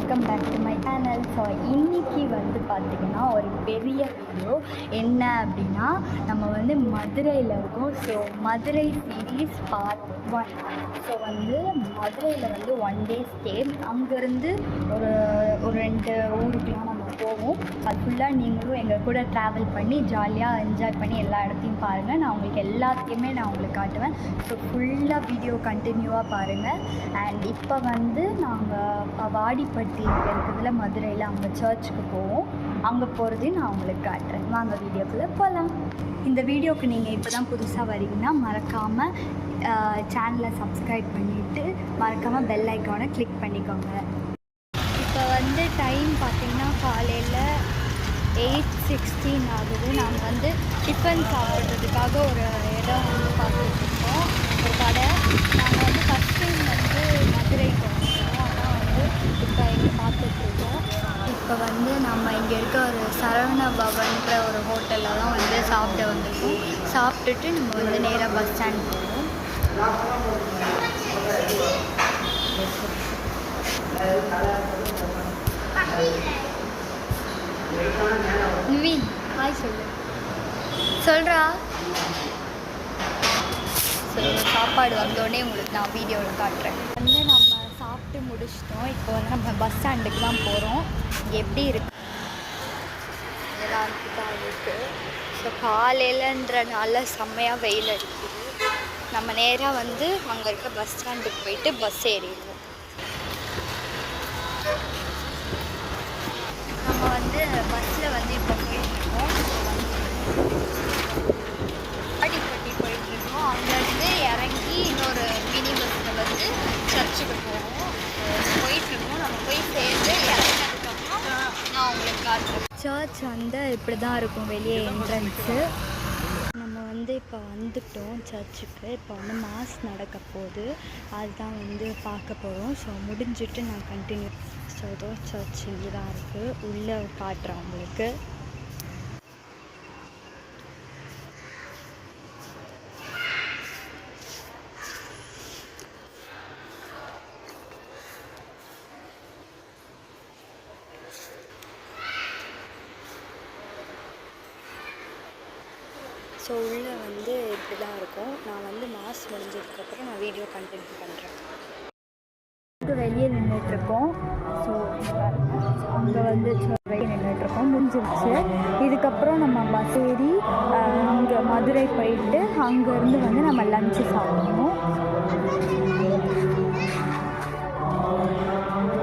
Welcome back to my channel. So இன்றைக்கி வந்து பார்த்திங்கன்னா ஒரு பெரிய வீடியோ என்ன அப்படின்னா, நம்ம வந்து மதுரையில் இருக்கோம். So Madurai series part 1. So வந்து மதுரையில் வந்து 1 டே ஸ்டே. அங்கேருந்து ஒரு 2 ஊருக்கெலாம் நம்ம போவோம். அது ஃபுல்லாக நீங்களும் எங்கள் கூட ட்ராவல் பண்ணி ஜாலியாக என்ஜாய் பண்ணி எல்லா இடத்தையும் பாருங்கள். நான் உங்களுக்கு எல்லாத்தையுமே உங்களுக்கு காட்டுவேன். ஸோ ஃபுல்லாக வீடியோ கண்டினியூவாக பாருங்கள். அண்ட் இப்போ வந்து நாங்கள் வாடிப்பட்டி இருக்கிறதுல மதுரையில் அங்கே சர்ச்சுக்கு போவோம். அங்கே போகிறதையும் நான் உங்களுக்கு காட்டுறேன். வாங்க வீடியோக்குள்ளே போகலாம். இந்த வீடியோவுக்கு நீங்கள் இப்போ தான் புதுசாக வரீங்கன்னா மறக்காமல் சேனலை சப்ஸ்கிரைப் பண்ணிவிட்டு மறக்காமல் பெல் ஐக்கானை கிளிக் பண்ணிக்கோங்க. இப்போ வந்து டைம் பார்த்திங்கன்னா காலையில் 8:16 ஆகுது. நாங்கள் வந்து டிஃபன் சாப்பிட்றதுக்காக ஒரு இடம் வந்து பார்த்துட்ருக்கோம், ஒரு கடை. நாங்கள் வந்து ஃபஸ்ட் டைம் வந்து மதுரை போகிறோம். ஆனால் வந்து இப்போ இங்கே பார்த்துட்ருக்கோம். இப்போ வந்து நம்ம இங்கே இருக்க ஒரு சரவண பவன்ற ஒரு ஹோட்டலில் தான் வந்து சாப்பிட வந்திருக்கோம். சாப்பிட்டுட்டு நம்ம வந்து நேராக பஸ் ஸ்டாண்ட் போவோம். நிவின் ஹாய் சொல்கிறா. ஸோ சாப்பாடு வந்தோடனே உங்களுக்கு நான் வீடியோவில் காட்டுறேன். வந்து நம்ம சாப்பிட்டு முடிச்சிட்டோம். இப்போ வந்து நம்ம பஸ் ஸ்டாண்டுக்கு தான் போகிறோம். இங்கே எப்படி இருக்கு எல்லாருக்கும் தான் இருக்குது. ஸோ காலையிலன்றனால செம்மையாக வெயில் அடிக்குது. நம்ம நேராக வந்து அங்கே இருக்க பஸ் ஸ்டாண்டுக்கு போயிட்டு பஸ் ஏறிடுவோம். நம்ம வந்து பஸ்ஸில் வந்து இப்போ போயிட்டுருக்கோம். வாடிப்பட்டி போயிட்டுருக்கோம். அங்கேருந்து இறங்கி இன்னொரு மினி பஸ்ஸில் வந்து சர்ச்சுக்கு போவோம். போயிட்டுருக்கோம். நம்ம போய் சேர்ந்து இறங்கினதுக்கப்புறம் நான் உங்களுக்கு காட்டுறேன். சர்ச் வந்து இப்படி தான் இருக்கும் வெளியே என்ட்ரன்ஸு. நம்ம வந்து இப்போ வந்துட்டோம் சர்ச்சுக்கு. இப்போ வந்து மாஸ் நடக்க போகுது, அதுதான் வந்து பார்க்க போகிறோம். ஸோ முடிஞ்சிட்டு நான் கண்டினியூ. ஸோ ஏதோ சர்ச் இங்கே தான் இருக்குது, உள்ளே காட்டுறேன் உங்களுக்கு. ஸோ உள்ளே வந்து இப்படி தான் இருக்கும். நான் வந்து மாஸ் முடிஞ்சதுக்கப்புறம் நான் வீடியோ கண்டினியூ பண்ணுறேன். வெளியே நின்றுட்டுருக்கோம். ஸோ அங்கே வந்து வெளியே நின்றுட்டுருக்கோம். முடிஞ்சிருச்சு. இதுக்கப்புறம் நம்ம பஸ் ஏறி இங்கே மதுரை போயிட்டு அங்கேருந்து வந்து நம்ம லஞ்சு சாப்பிடணும்.